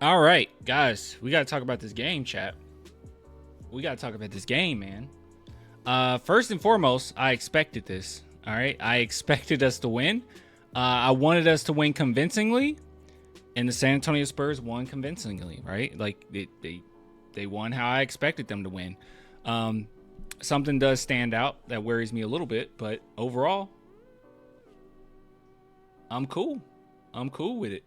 All right, guys, we got to talk about this game, chat. We got to talk about this game, man. First and foremost, I expected this. All right, I expected us to win. I wanted us to win convincingly, and the San Antonio Spurs won convincingly, right? Like they won how I expected them to win. Something does stand out that worries me a little bit, but overall, I'm cool. I'm cool with it.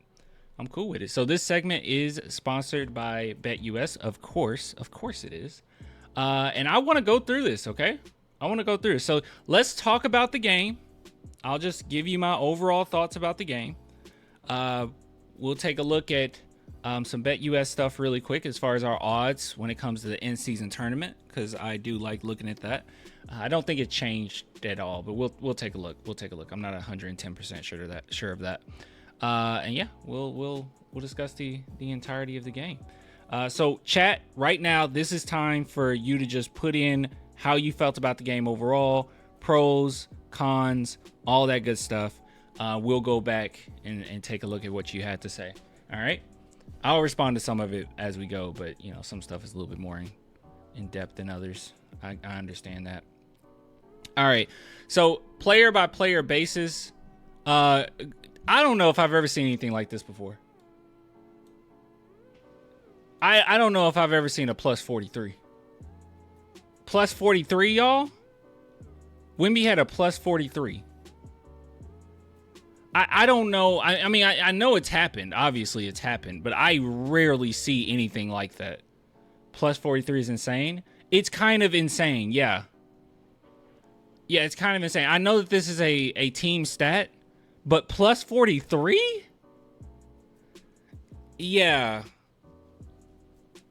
So this segment is sponsored by BetUS, of course it is. And I want to go through this, okay? I want to go through. So let's talk about the game. I'll just give you my overall thoughts about the game. We'll take a look at some BetUS stuff really quick as far as our odds when it comes to the in-season tournament, because I do like looking at that. I don't think it changed at all, but we'll take a look. I'm not 110% sure of that. And yeah, we'll discuss the entirety of the game. So chat, right now, this is time for you to just put in how you felt about the game overall, pros, cons, all that good stuff. We'll go back and take a look at what you had to say. All right. I'll respond to some of it as we go, but some stuff is a little bit more in depth than others. I understand that. All right. So player by player basis, I don't know if I've ever seen anything like this before. I don't know if I've ever seen a plus 43. Plus 43, y'all? Wemby had a plus 43. I don't know. I mean, I know it's happened. Obviously, it's happened. But I rarely see anything like that. Plus 43 is insane. It's kind of insane, yeah. Yeah, it's kind of insane. I know that this is a team stat. But plus 43? Yeah.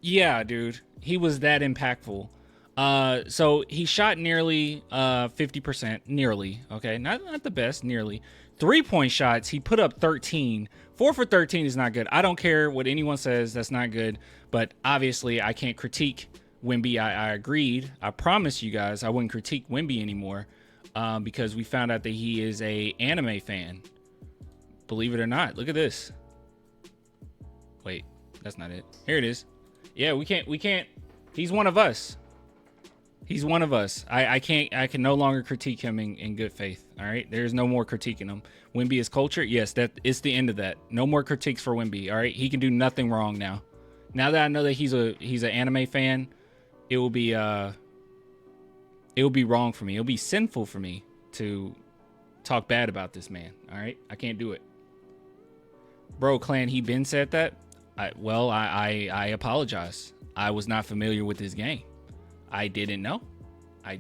Yeah, dude. He was that impactful. So he shot nearly 50%. Nearly. Okay. Not the best. Nearly. 3-point shots. He put up 13. 4 for 13 is not good. I don't care what anyone says. That's not good. But obviously, I can't critique Wemby. I agreed. I promised you guys I wouldn't critique Wemby anymore. Because we found out that he is a anime fan. Believe it or not. Look at this. Wait, that's not it. Here it is. Yeah, we can't. He's one of us. He's one of us. I can no longer critique him in good faith. All right. There's no more critiquing him. Wemby is culture. Yes, that it's the end of that. No more critiques for Wemby. All right. He can do nothing wrong now. Now that I know that he's an anime fan, it will be wrong for me. It'll be sinful for me to talk bad about this man. All right. I can't do it. Bro, Clan, he been said that. I apologize. I was not familiar with this game. I didn't know. I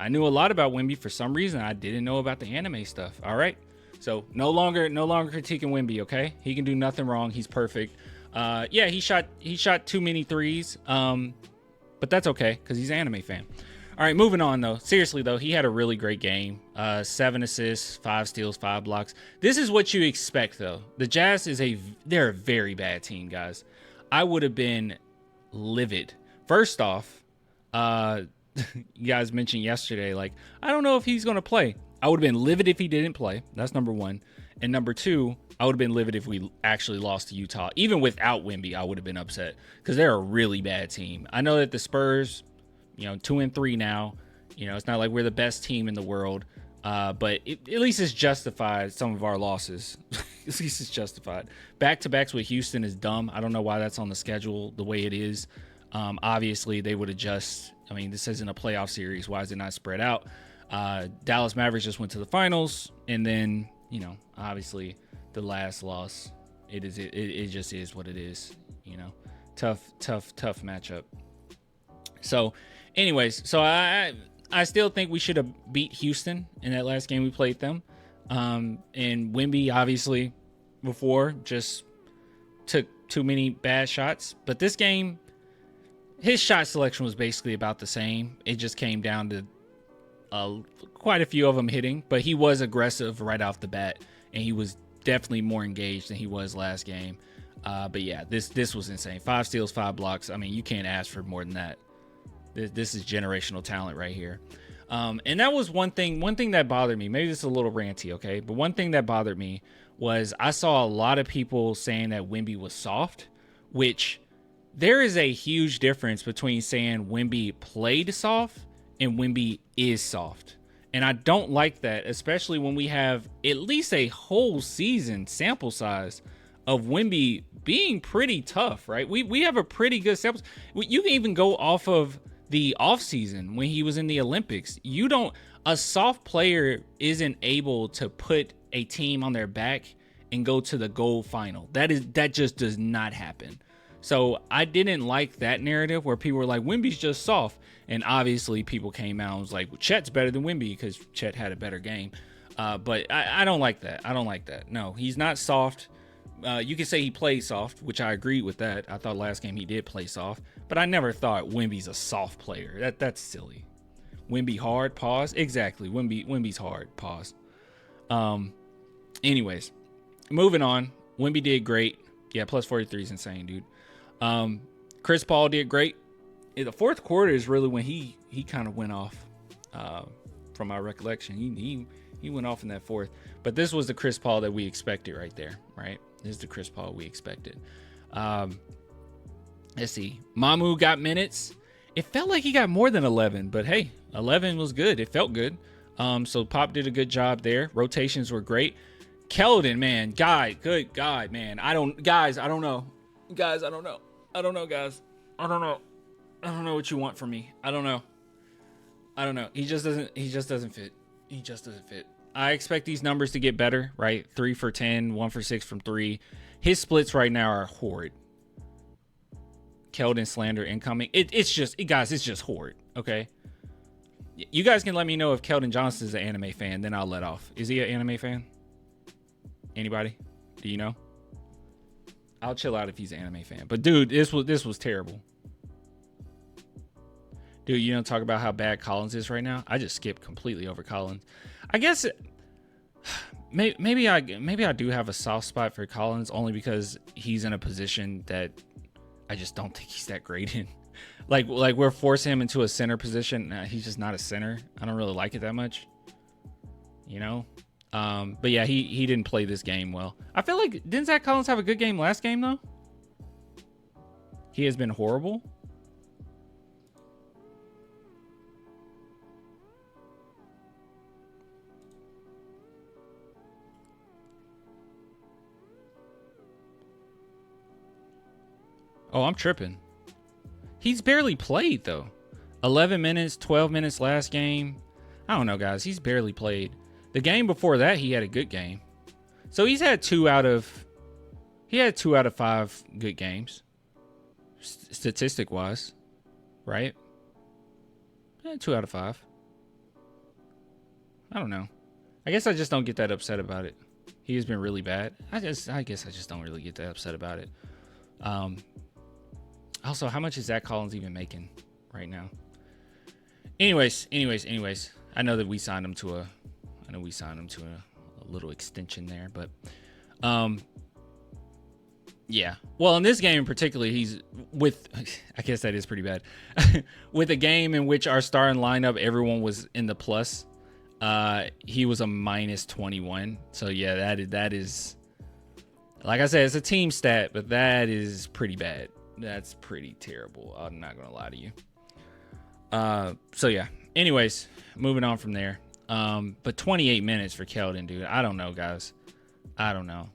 knew a lot about Wemby. For some reason, I didn't know about the anime stuff. All right. So no longer critiquing Wemby. Okay. He can do nothing wrong. He's perfect. Yeah, he shot too many threes. But that's okay because he's an anime fan. All right, moving on though. Seriously though, he had a really great game. 7 assists, 5 steals, 5 blocks. This is what you expect though. The Jazz they're a very bad team, guys. I would have been livid. First off, you guys mentioned yesterday, like, I don't know if he's gonna play. I would have been livid if he didn't play. That's number one. And number two, I would have been livid if we actually lost to Utah. Even without Wemby, I would have been upset because they're a really bad team. I know that the Spurs, 2-3 now. It's not like we're the best team in the world, but at least it's justified some of our losses. At least it's justified. Back-to-backs with Houston is dumb. I don't know why that's on the schedule the way it is. Obviously, they would adjust. I mean, this isn't a playoff series. Why is it not spread out? Dallas Mavericks just went to the finals, and then, obviously the last loss. It just is what it is. Tough matchup. So, anyways, I still think we should have beat Houston in that last game we played them. And Wemby, obviously, before just took too many bad shots. But this game, his shot selection was basically about the same. It just came down to quite a few of them hitting. But he was aggressive right off the bat, and he was definitely more engaged than he was last game. But yeah, this was insane. 5 steals, 5 blocks. I mean, you can't ask for more than that. This is generational talent right here. And that was one thing that bothered me. Maybe this is a little ranty, okay? But one thing that bothered me was I saw a lot of people saying that Wemby was soft. which there is a huge difference between saying Wemby played soft and Wemby is soft. And I don't like that, especially when we have at least a whole season sample size of Wemby being pretty tough, right? We have a pretty good sample. You can even go off of the offseason when he was in the Olympics. A soft player isn't able to put a team on their back and go to the gold final. That just does not happen. So I didn't like that narrative where people were like, Wemby's just soft. And obviously people came out and was like, well, Chet's better than Wemby because Chet had a better game. But I don't like that. I don't like that. No, he's not soft. You can say he played soft, which I agree with that. I thought last game he did play soft. But I never thought Wemby's a soft player. That's silly. Wemby hard, pause. Exactly. Wemby's hard, pause. Anyways, moving on. Wemby did great. Yeah, plus 43 is insane, dude. Chris Paul did great. In the fourth quarter is really when he kind of went off. From my recollection, he went off in that fourth. But this was the Chris Paul that we expected right there, right? This is the Chris Paul we expected. Let's see. Mamu got minutes. It felt like he got more than 11, but hey, 11 was good. It felt good. So Pop did a good job there. Rotations were great. Keldon, man, good God, man. I don't know. Guys, I don't know, guys. I don't know what you want from me. I don't know. He just doesn't fit. I expect these numbers to get better, right? 3 for 10, 1 for 6 from 3. His splits right now are horrid. Keldon slander incoming. It's just horrid. Okay. You guys can let me know if Keldon Johnson is an anime fan, then I'll let off. Is he an anime fan? Anybody? Do you know? I'll chill out if he's an anime fan. But dude, this was terrible. Dude, you don't talk about how bad Collins is right now. I just skipped completely over Collins. I guess maybe I do have a soft spot for Collins only because he's in a position that I just don't think he's that great in. Like we're forcing him into a center position. He's just not a center. I don't really like it that much. You know? But yeah, he didn't play this game well. I feel like, didn't Zach Collins have a good game last game though? He has been horrible. Oh, I'm tripping. He's barely played, though. 11 minutes, 12 minutes last game. I don't know, guys. He's barely played. The game before that, he had a good game. So he's had 2 out of 5 good games. Statistic-wise. Right? Yeah, 2 out of 5. I don't know. I guess I just don't get that upset about it. He has been really bad. I guess I just don't really get that upset about it. Also, how much is Zach Collins even making right now? Anyways, I know that we signed him to a little extension there, but yeah. Well, in this game particularly, he's with, I guess that is pretty bad, with a game in which our starting lineup, everyone was in the plus. He was a minus 21. So yeah, that is, like I said, it's a team stat, but that is pretty bad. That's pretty terrible. I'm not gonna lie to you. So yeah. Anyways, moving on from there. But 28 minutes for Keldon, dude. I don't know, guys. I don't know.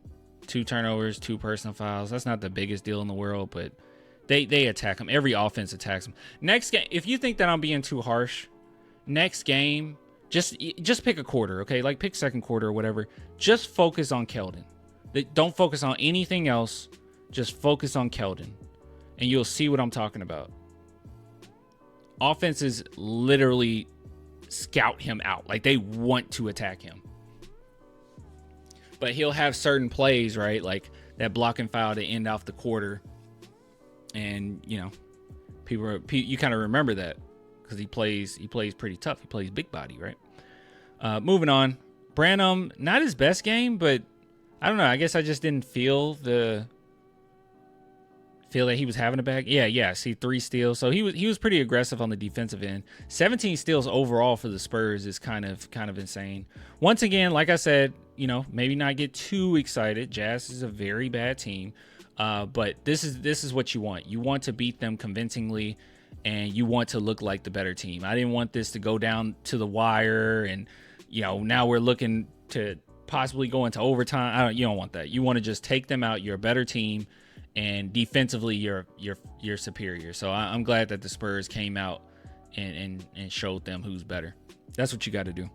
2 turnovers, 2 personal fouls. That's not the biggest deal in the world, but they attack him. Every offense attacks him. Next game, if you think that I'm being too harsh, next game, just pick a quarter, okay? Like pick second quarter or whatever. Just focus on Keldon. Don't focus on anything else. Just focus on Keldon. And you'll see what I'm talking about. Offenses literally scout him out. Like, they want to attack him. But he'll have certain plays, right? Like that block and foul to end off the quarter. And, you know, you kind of remember that because he plays pretty tough. He plays big body, right? Moving on. Branham, not his best game, but I don't know. I guess I just didn't feel that he was having a bad. Yeah. See, 3 steals. So he was pretty aggressive on the defensive end. 17 steals overall for the Spurs is kind of insane. Once again, like I said, you know, maybe not get too excited. Jazz is a very bad team. But this is what you want. You want to beat them convincingly, and you want to look like the better team. I didn't want this to go down to the wire, and now we're looking to possibly go into overtime. You don't want that. You want to just take them out. You're a better team, and defensively you're superior. So I'm glad that the Spurs came out and showed them who's better. That's what you got to do,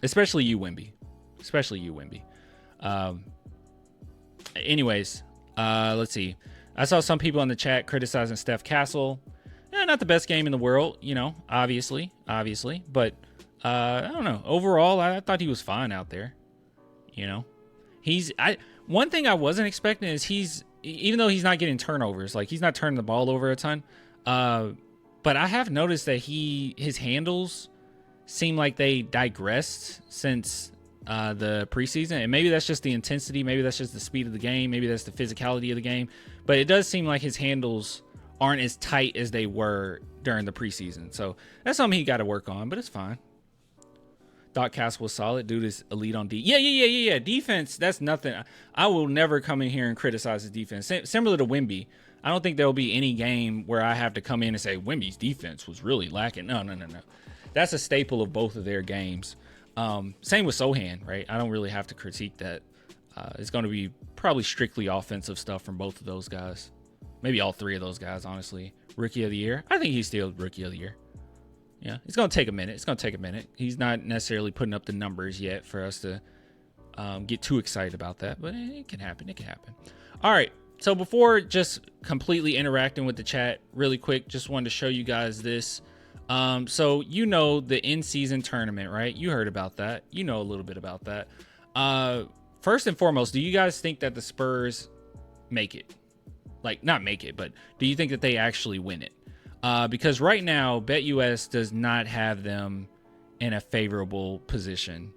especially you, Wemby. Anyways, let's see. I saw some people in the chat criticizing Steph Castle. Not the best game in the world, obviously, but I don't know. Overall, I thought he was fine out there. One thing I wasn't expecting is even though he's not getting turnovers, like he's not turning the ball over a ton, but I have noticed that his handles seem like they digressed since the preseason, and maybe that's just the intensity, maybe that's just the speed of the game, maybe that's the physicality of the game, but it does seem like his handles aren't as tight as they were during the preseason. So that's something he got to work on, but it's fine. Thought Castle was solid. Dude is elite on D. Yeah. Defense, that's nothing. I will never come in here and criticize his defense. Similar to Wemby, I don't think there will be any game where I have to come in and say Wemby's defense was really lacking. No. That's a staple of both of their games. Same with Sohan, right? I don't really have to critique that. It's going to be probably strictly offensive stuff from both of those guys. Maybe all three of those guys, honestly. Rookie of the year. I think he's still Rookie of the year. Yeah, it's going to take a minute. He's not necessarily putting up the numbers yet for us to get too excited about that, but it can happen. All right, so before just completely interacting with the chat really quick, just wanted to show you guys this. So the in-season tournament, right? You heard about that. You know a little bit about that. First and foremost, do you guys think that the Spurs make it? Like, not make it, but do you think that they actually win it? Because right now, BetUS does not have them in a favorable position.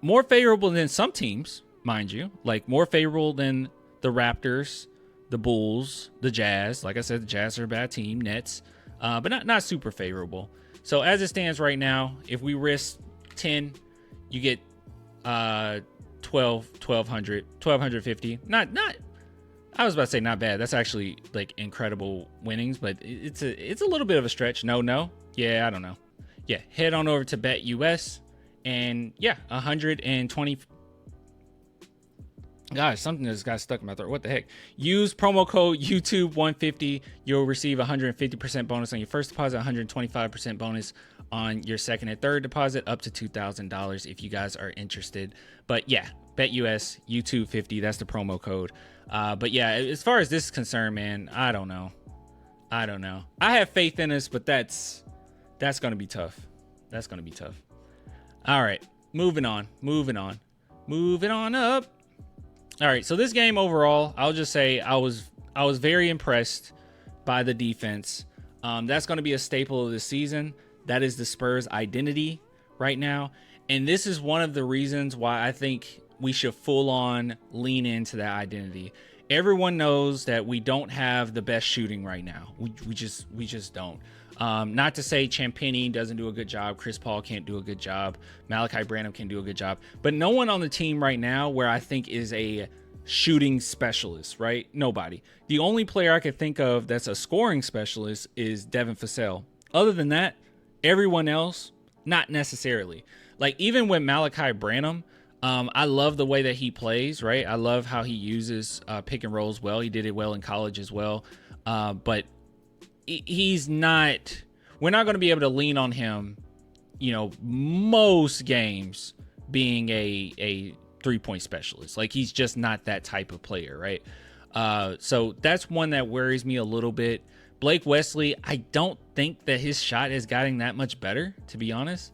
More favorable than some teams, mind you. Like, more favorable than the Raptors, the Bulls, the Jazz. Like I said, the Jazz are a bad team. Nets. But not super favorable. So as it stands right now, if we risk 10, you get 1,250. Not I was about to say not bad. That's actually like incredible winnings, but it's a little bit of a stretch. No. Yeah, I don't know. Yeah, head on over to BetUS and 120. Guys, something just got stuck in my throat. What the heck? Use promo code YouTube150. You'll receive 150% bonus on your first deposit, 125% bonus on your second and third deposit, up to $2,000 if you guys are interested. But yeah, BetUS YouTube50. That's the promo code. But yeah, as far as this is concerned, man, I don't know. I have faith in us, but that's going to be tough. All right, moving on up. All right, so this game overall, I'll just say I was very impressed by the defense. That's going to be a staple of the season. That is the Spurs' identity right now. And this is one of the reasons why I think we should full on lean into that identity. Everyone knows that we don't have the best shooting right now. We just don't. Not to say Champagnie doesn't do a good job. Chris Paul can't do a good job. Malachi Branham can do a good job. But no one on the team right now where I think is a shooting specialist, right? Nobody. The only player I could think of that's a scoring specialist is Devin Vassell. Other than that, everyone else, not necessarily. Like, even with Malachi Branham, I love the way that he plays, right? I love how he uses pick and rolls well. He did it well in college as well. But he's not, we're not going to be able to lean on him, most games being a 3-point specialist. Like, he's just not that type of player, right? So that's one that worries me a little bit. Blake Wesley, I don't think that his shot is getting that much better, to be honest.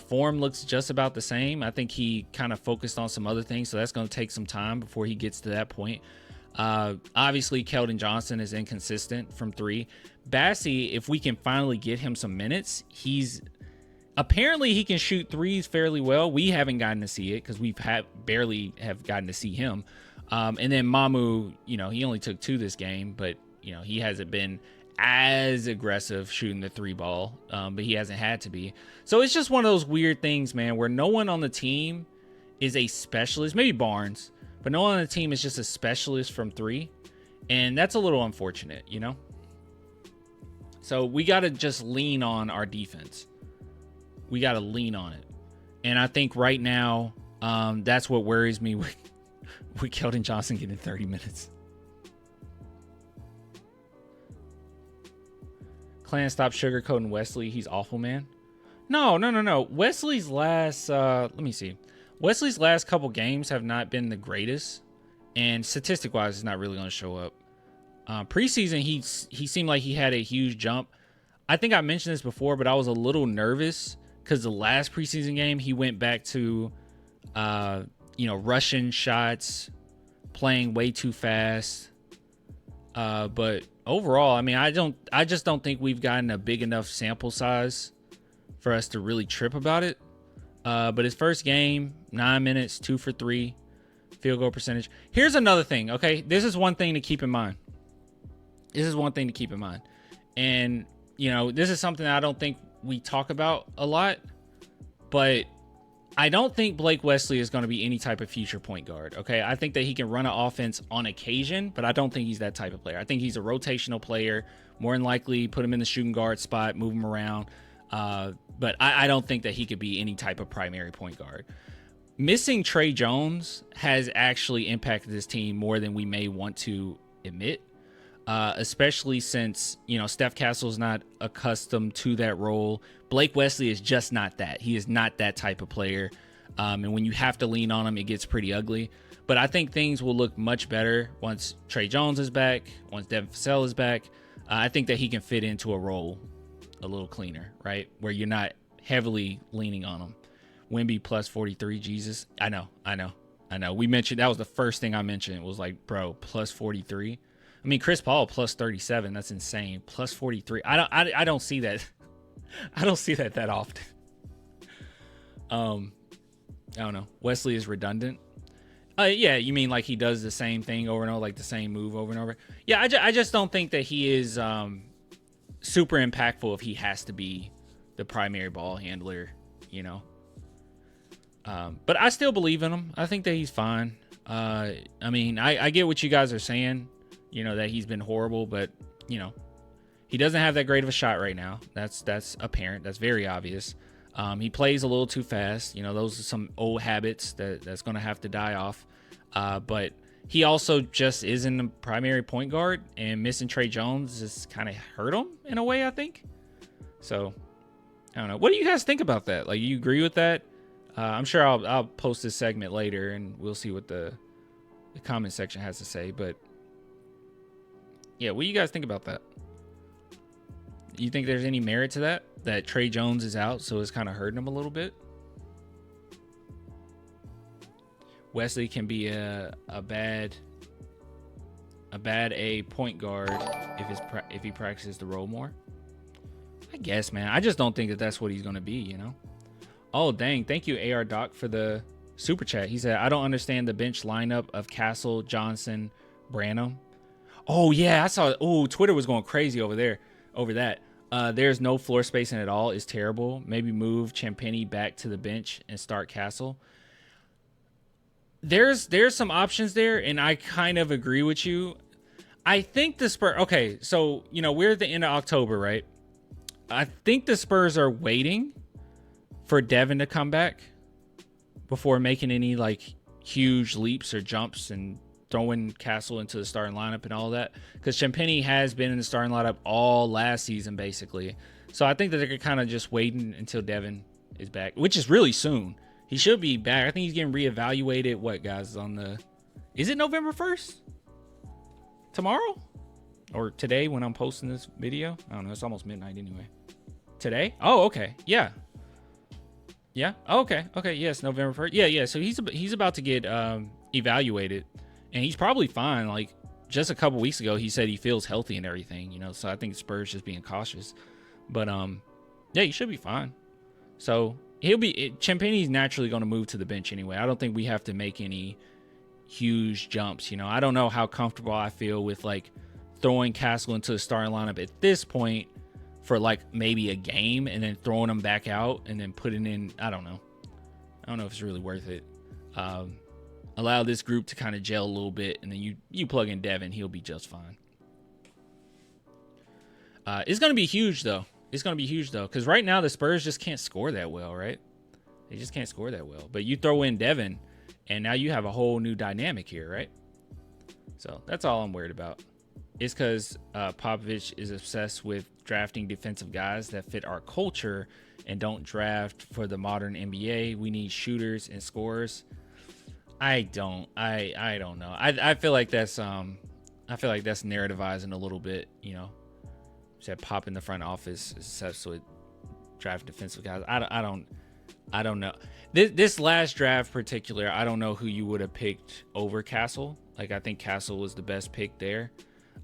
Form looks just about the same. I think he kind of focused on some other things, so that's going to take some time before he gets to that point. Obviously, Keldon Johnson is inconsistent from 3. Bassey, if we can finally get him some minutes, apparently he can shoot threes fairly well. We haven't gotten to see it because we've barely have gotten to see him. And then Mamu, he only took 2 this game, but he hasn't been as aggressive shooting the 3 ball, but he hasn't had to be. So it's just one of those weird things, man, where no one on the team is a specialist. Maybe Barnes, but no one on the team is just a specialist from 3. And that's a little unfortunate, you know? So we got to just lean on our defense. We got to lean on it. And I think right now, that's what worries me with Keldon Johnson getting 30 minutes. Clan, stop sugarcoating Wesley. He's awful, man. No. Wesley's last, let me see. Wesley's last couple games have not been the greatest. And statistic-wise, it's not really going to show up. Preseason, he seemed like he had a huge jump. I think I mentioned this before, but I was a little nervous because the last preseason game, he went back to, rushing shots, playing way too fast. But overall, I mean, I just don't think we've gotten a big enough sample size for us to really trip about it. But his first game, 9 minutes, 2 for 3, field goal percentage. Here's another thing, okay? This is one thing to keep in mind. And, this is something that I don't think we talk about a lot, but I don't think Blake Wesley is going to be any type of future point guard, okay? I think that he can run an offense on occasion, but I don't think he's that type of player. I think he's a rotational player, more than likely put him in the shooting guard spot, move him around, but I don't think that he could be any type of primary point guard. Missing Trey Jones has actually impacted this team more than we may want to admit. Especially since, Steph Castle's not accustomed to that role. Blake Wesley is just not that. He is not that type of player. And when you have to lean on him, it gets pretty ugly. But I think things will look much better once Trey Jones is back, once Devin Vassell is back. I think that he can fit into a role a little cleaner, right? Where you're not heavily leaning on him. Wemby plus 43, Jesus. I know. We mentioned, that was the first thing I mentioned. It was like, bro, plus 43. I mean, Chris Paul plus 37. That's insane. Plus 43. I don't see that. I don't see that often. I don't know. Wesley is redundant. Yeah, you mean like he does the same thing over and over, like the same move over and over? Yeah, I just don't think that he is super impactful if he has to be the primary ball handler, But I still believe in him. I think that he's fine. I mean, I get what you guys are saying. That he's been horrible, but, he doesn't have that great of a shot right now. That's apparent. That's very obvious. He plays a little too fast. Those are some old habits that's going to have to die off. But he also just isn't a primary point guard, and missing Trey Jones just kind of hurt him in a way, I think. So, I don't know. What do you guys think about that? Like, you agree with that? I'm sure I'll post this segment later, and we'll see what the comment section has to say, but yeah, what do you guys think about that? You think there's any merit to that Trey Jones is out, so it's kind of hurting him a little bit? Wesley can be a bad point guard if he practices the role more. I guess, man. I just don't think that that's what he's going to be, Oh, dang. Thank you, AR Doc, for the super chat. He said, I don't understand the bench lineup of Castle, Johnson, Branham. Oh, yeah, I saw it. Oh, Twitter was going crazy over that. There's no floor spacing at all. It's terrible. Maybe move Champagnie back to the bench and start Castle. There's some options there, and I kind of agree with you. I think the Spurs... Okay, so, we're at the end of October, right? I think the Spurs are waiting for Devin to come back before making any, huge leaps or jumps and throwing Castle into the starting lineup and all that, because Champagnie has been in the starting lineup all last season, basically. So I think that they're kind of just waiting until Devin is back, which is really soon. He should be back. I think he's getting reevaluated. What, guys, is it November 1st? Tomorrow? Or today when I'm posting this video? I don't know. It's almost midnight anyway. Today? Oh, okay. Yeah. Yeah. Oh, okay. Okay. Yes. November 1st. Yeah. So he's about to get evaluated. And he's probably fine. Like, just a couple weeks ago, he said he feels healthy and everything, so I think Spurs just being cautious. But, yeah, he should be fine. So, Champagnie's naturally going to move to the bench anyway. I don't think we have to make any huge jumps, I don't know how comfortable I feel with, throwing Castle into the starting lineup at this point for, maybe a game and then throwing him back out and then putting in, I don't know if it's really worth it. Allow this group to kind of gel a little bit, and then you plug in Devin, he'll be just fine. It's going to be huge, though. It's going to be huge, though, because right now the Spurs just can't score that well, right? They just can't score that well. But you throw in Devin, and now you have a whole new dynamic here, right? So that's all I'm worried about. It's because Popovich is obsessed with drafting defensive guys that fit our culture and don't draft for the modern NBA. We need shooters and scorers. I don't know. I feel like that's narrativizing a little bit, you know. Said Pop in the front office is obsessed with draft defensive guys. I don't know. This last draft particular, I don't know who you would have picked over Castle. Like, I think Castle was the best pick there.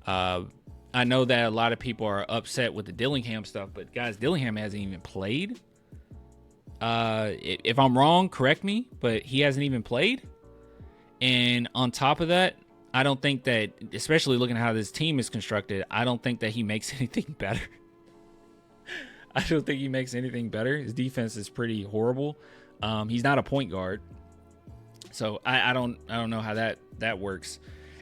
I know that a lot of people are upset with the Dillingham stuff, but guys, Dillingham hasn't even played. If I'm wrong, correct me, but he hasn't even played. And on top of that, I don't think that, especially looking at how this team is constructed, I don't think that he makes anything better. I don't think he makes anything better. His defense is pretty horrible. He's not a point guard. So I don't know how that works.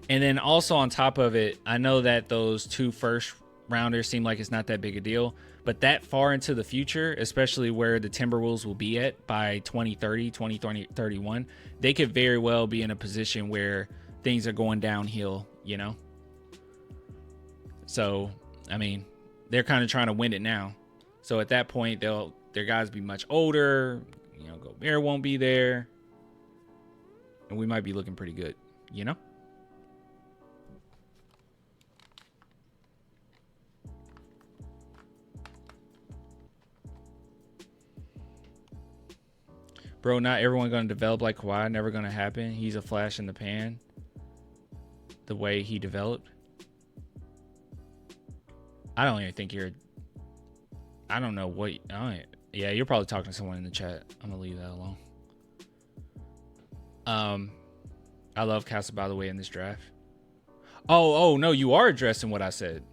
And then also on top of it, I know that those 2 first rounders seem like it's not that big a deal, but that far into the future, especially where the Timberwolves will be at by 2031, they could very well be in a position where things are going downhill, you know? So, I mean, they're kind of trying to win it now. So at that point, their guys be much older, you know, Gobert won't be there, and we might be looking pretty good, you know? Bro, not everyone going to develop like Kawhi. Never going to happen. He's a flash in the pan. The way he developed. I don't even think you're... I don't know what... yeah, you're probably talking to someone in the chat. I'm going to leave that alone. I love Castle, by the way, in this draft. Oh, no, you are addressing what I said.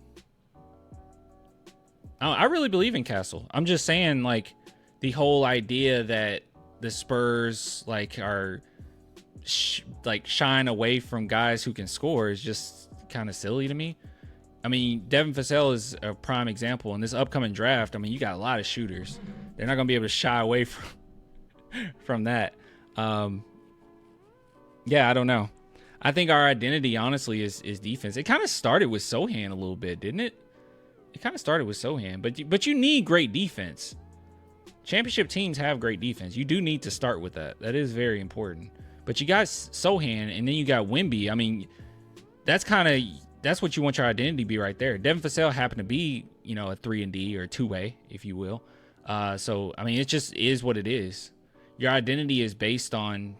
I really believe in Castle. I'm just saying, like, the whole idea that the Spurs like are shying away from guys who can score is just kind of silly to me. I mean, Devin Vassell is a prime example in this upcoming draft. I mean, you got a lot of shooters. They're not going to be able to shy away from that. Yeah, I don't know. I think our identity, honestly, is defense. It kind of started with Sohan a little bit, didn't it? It kind of started with Sohan, but you need great defense. Championship teams have great defense. You do need to start with that. That is very important. But you got Sohan, and then you got Wemby. I mean, that's what you want your identity to be right there. Devin Vassell happened to be, you know, a 3-and-D or 2-way, if you will. So, I mean, it just is what it is. Your identity is based on,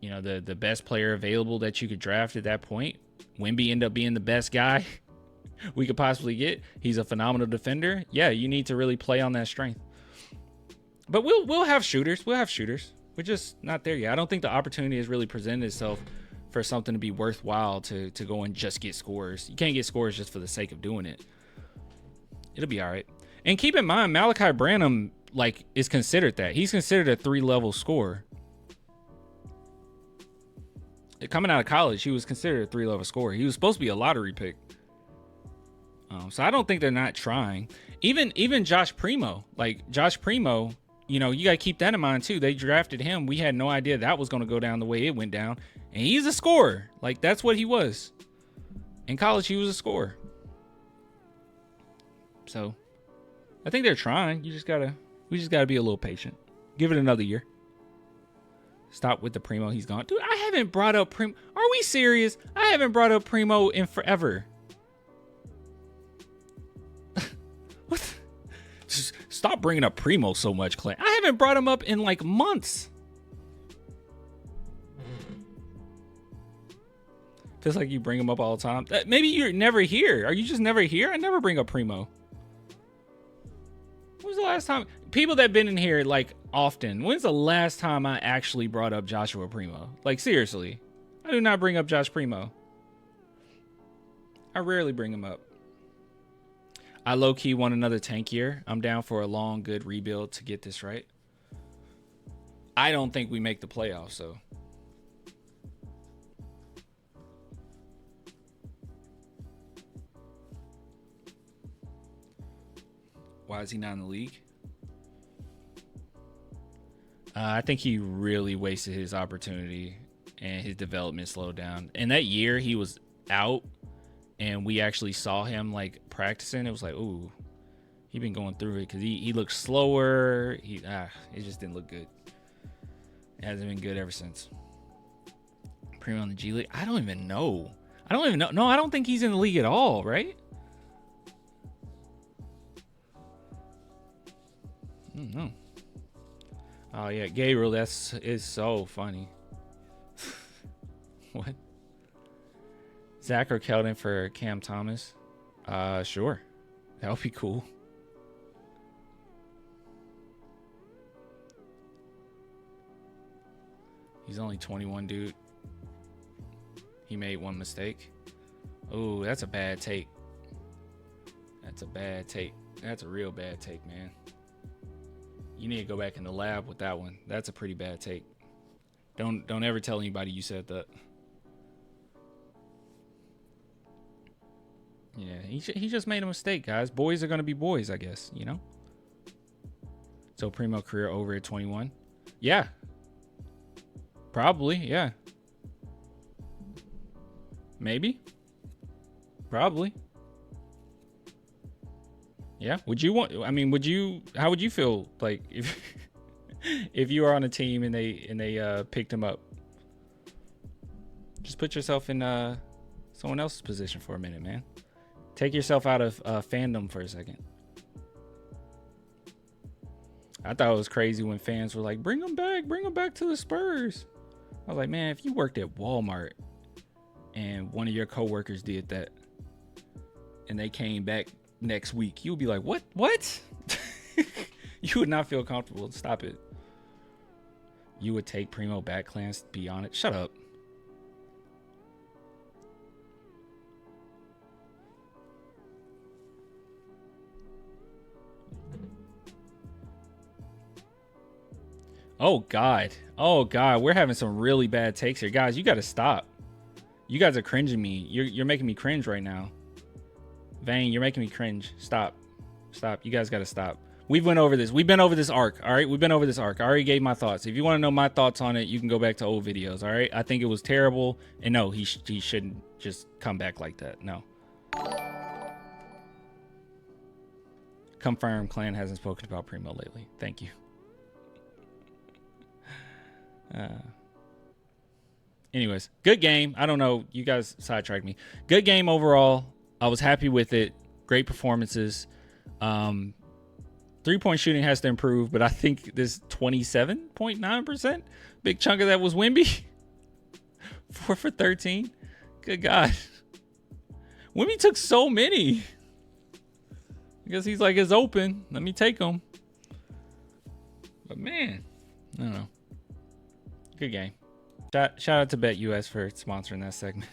you know, the best player available that you could draft at that point. Wemby ended up being the best guy we could possibly get. He's a phenomenal defender. Yeah, you need to really play on that strength. But we'll have shooters. We'll have shooters. We're just not there yet. I don't think the opportunity has really presented itself for something to be worthwhile to go and just get scores. You can't get scores just for the sake of doing it. It'll be all right. And keep in mind, Malachi Branham is considered that. He's considered a 3-level scorer. Coming out of college, he was considered a 3-level scorer. He was supposed to be a lottery pick. So I don't think they're not trying. Even Josh Primo, you know, you got to keep that in mind too. They drafted him. We had no idea that was going to go down the way it went down. And he's a scorer. Like, that's what he was. In college, he was a scorer. So I think they're trying. We just gotta be a little patient. Give it another year. Stop with the Primo. He's gone. Dude, I haven't brought up Primo. Are we serious? I haven't brought up Primo in forever. What? Just stop bringing up Primo so much, Clay. I haven't brought him up in like months. Feels like you bring him up all the time. Maybe you're never here. Are you just never here? I never bring up Primo. When was the last time? People that have been in here like often. When's the last time I actually brought up Joshua Primo? Like, seriously. I do not bring up Josh Primo. I rarely bring him up. I low-key want another tank year. I'm down for a long, good rebuild to get this right. I don't think we make the playoffs, so. Why is he not in the league? I think he really wasted his opportunity and his development slowed down. And that year he was out and we actually saw him like practicing. It was like, ooh, he been going through it because he looked slower. It just didn't look good. It hasn't been good ever since. Primo in the G League? I don't even know. No, I don't think he's in the league at all, right? I don't know. Oh yeah, Gabriel, is so funny. What? Zach or Keldon for Cam Thomas? Sure. That would be cool. He's only 21, dude. He made one mistake. Oh, that's a bad take. That's a bad take. That's a real bad take, man. You need to go back in the lab with that one. That's a pretty bad take. Don't ever tell anybody you said that. Yeah, he just made a mistake, guys. Boys are gonna be boys, I guess, you know? So Primo career over at 21? Yeah. Probably, yeah. Maybe. Probably. Yeah. Would you want? I mean, how would you feel like if you were on a team and they picked him up? Just put yourself in someone else's position for a minute, man. Take yourself out of fandom for a second. I thought it was crazy when fans were like, bring him back to the Spurs. I was like, man, if you worked at Walmart and one of your coworkers did that and they came back next week, you would be like, what? You would not feel comfortable. Stop it. You would take Primo back, Clarence, be on it. Shut up. Oh God, we're having some really bad takes here, guys. You got to stop. You guys are cringing me. You're making me cringe right now. Vane, you're making me cringe. Stop. You guys got to stop. We've been over this arc. All right, we've been over this arc. I already gave my thoughts. If you want to know my thoughts on it, you can go back to old videos. All right, I think it was terrible, and no, he shouldn't just come back like that. No. Confirm. Clan hasn't spoken about Primo lately. Thank you. Anyways, good game. I don't know. You guys sidetracked me. Good game overall. I was happy with it. Great performances. 3-point shooting has to improve, but I think this 27.9%, big chunk of that was Wemby. 4 for 13. Good God. Wemby took so many. I guess he's like, it's open. Let me take them. But man, I don't know. Good game. Shout out to BetUS for sponsoring that segment.